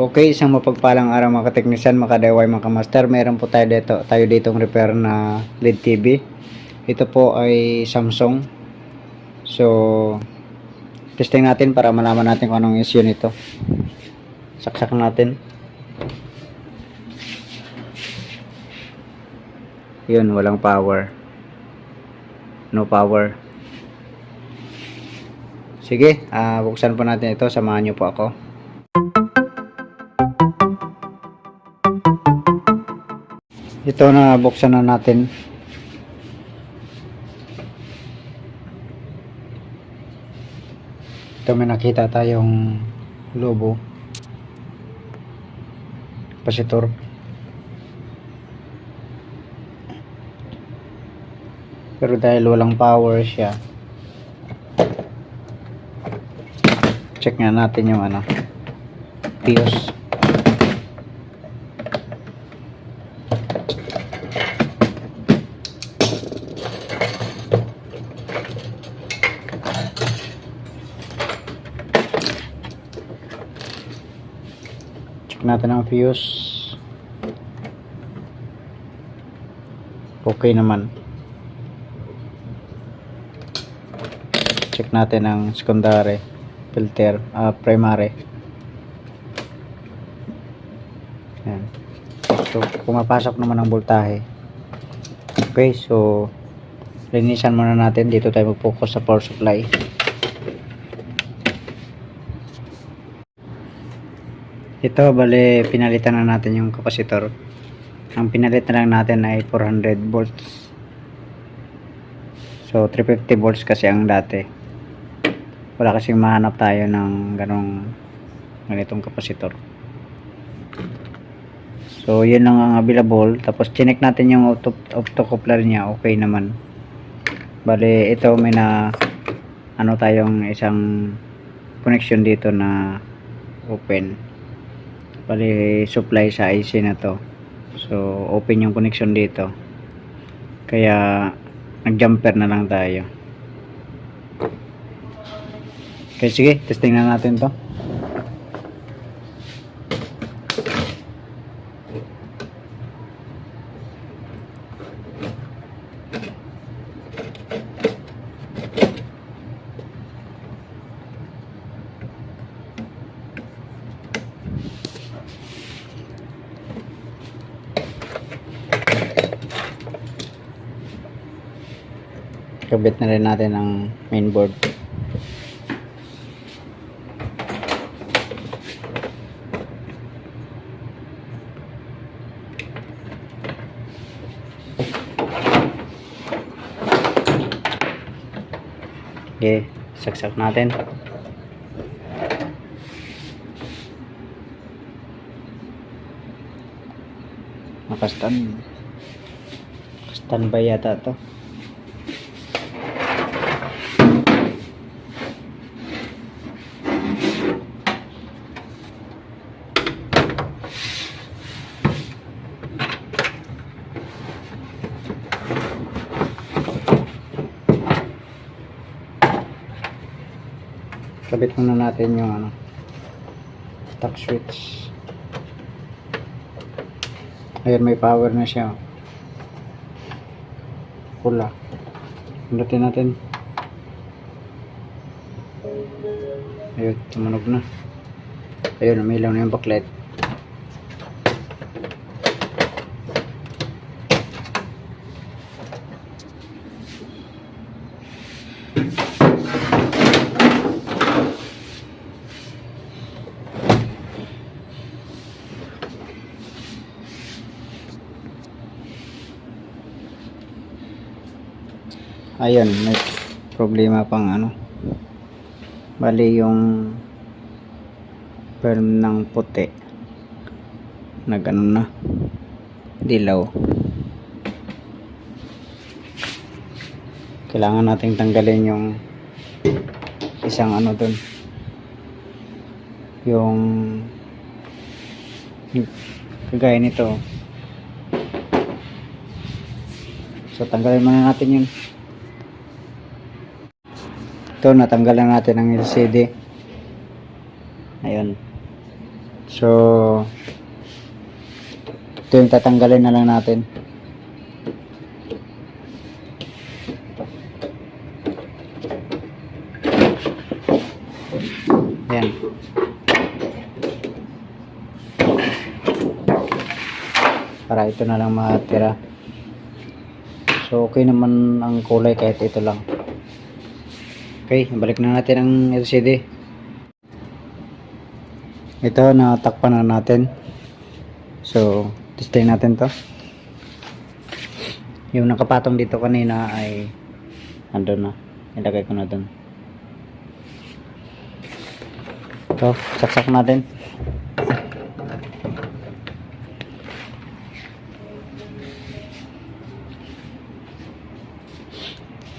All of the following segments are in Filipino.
Okay, isang mapagpalang araw mga kateknisan, mga ka-DIY, mga ka-master. Meron po tayo ditong repair na LED TV. Ito po ay Samsung. So, testing natin para malaman natin kung anong issue nito. Saksak natin. Yun, walang power. No power. Sige, buksan po natin ito. Samahan nyo po ako. Ito na buksan na natin. Ito may nakita tayong lobo. Kapasitor. Pero dahil walang power siya, check nga natin yung fuse. Check natin ang fuse. Okay naman. Check natin ang secondary filter, primary. Yan. So pumapasok naman ang voltahe. Okay, so linisan muna natin. Dito tayo mag-focus sa power supply. Ito, bale pinalitan na natin yung kapasitor. Ang pinalit na lang natin ay 400 volts. So 350 volts kasi ang dati. Wala kasing mahanap tayo ng ganitong kapasitor. So yun lang ang available. Tapos chinek natin yung optocoupler niya. Okay naman. Bale ito may tayong isang connection dito na open. Bale supply sa IC na to. So open yung connection dito. Kaya nag-jumper na lang tayo. Okay, sige, testing na natin to. Kabit na rin natin ang mainboard. Okay, saksak natin. Standby yata to. Kabit muna natin yung touch switch. Ayan, may power na siya. Pula. Pindutin natin. Ayun, tumunog na. Ayun, umilaw na yung backlight. Ayun, may problema pang bali yung film ng puti na dilaw. Kailangan nating tanggalin yung isang dun, yung kagaya nito. So tanggalin muna natin yun. Ito, natanggal na natin ang LCD. Ayun. So, ito yung tatanggalin na lang natin. Ayan. Para ito na lang matira. So, okay naman ang kulay kahit ito lang. Okay, balik na natin ang LCD. Ito, natakpan na natin. So, testing natin to. Yung nakapatong dito kanina ay andun na. Ilagay ko na dun. Ito, saksak natin.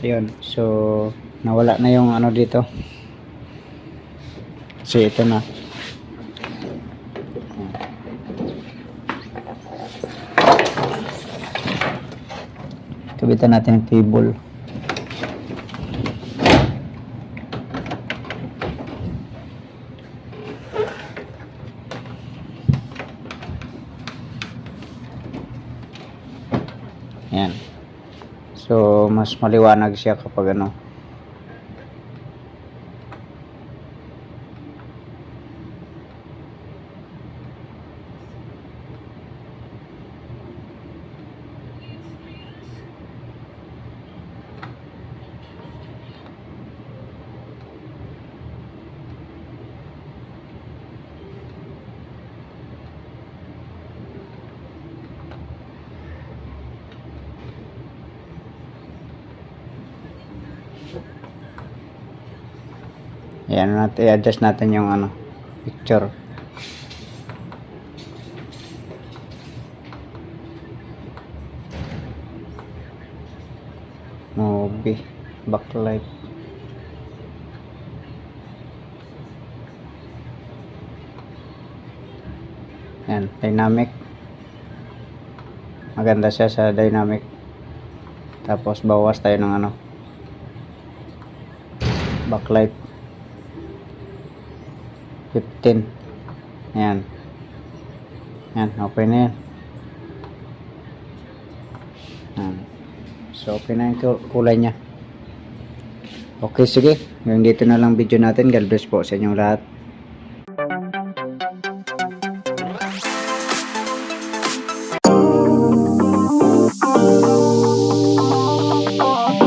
Yun, so nawala na yung ano dito. Kasi ito na. Kabitan natin ang cable. Yan. So, mas maliwanag siya kapag ano. Ayan natin, i-adjust natin yung ano, picture. Movie, backlight. Ayan, dynamic. Maganda siya sa dynamic. Tapos bawas tayo ng ano, backlight. 15. Ayan. Ayan, okay na yan. Ayan. So, okay na yung kulay niya. Okay, sige. Hanggang dito na lang video natin. God bless po sa inyong lahat.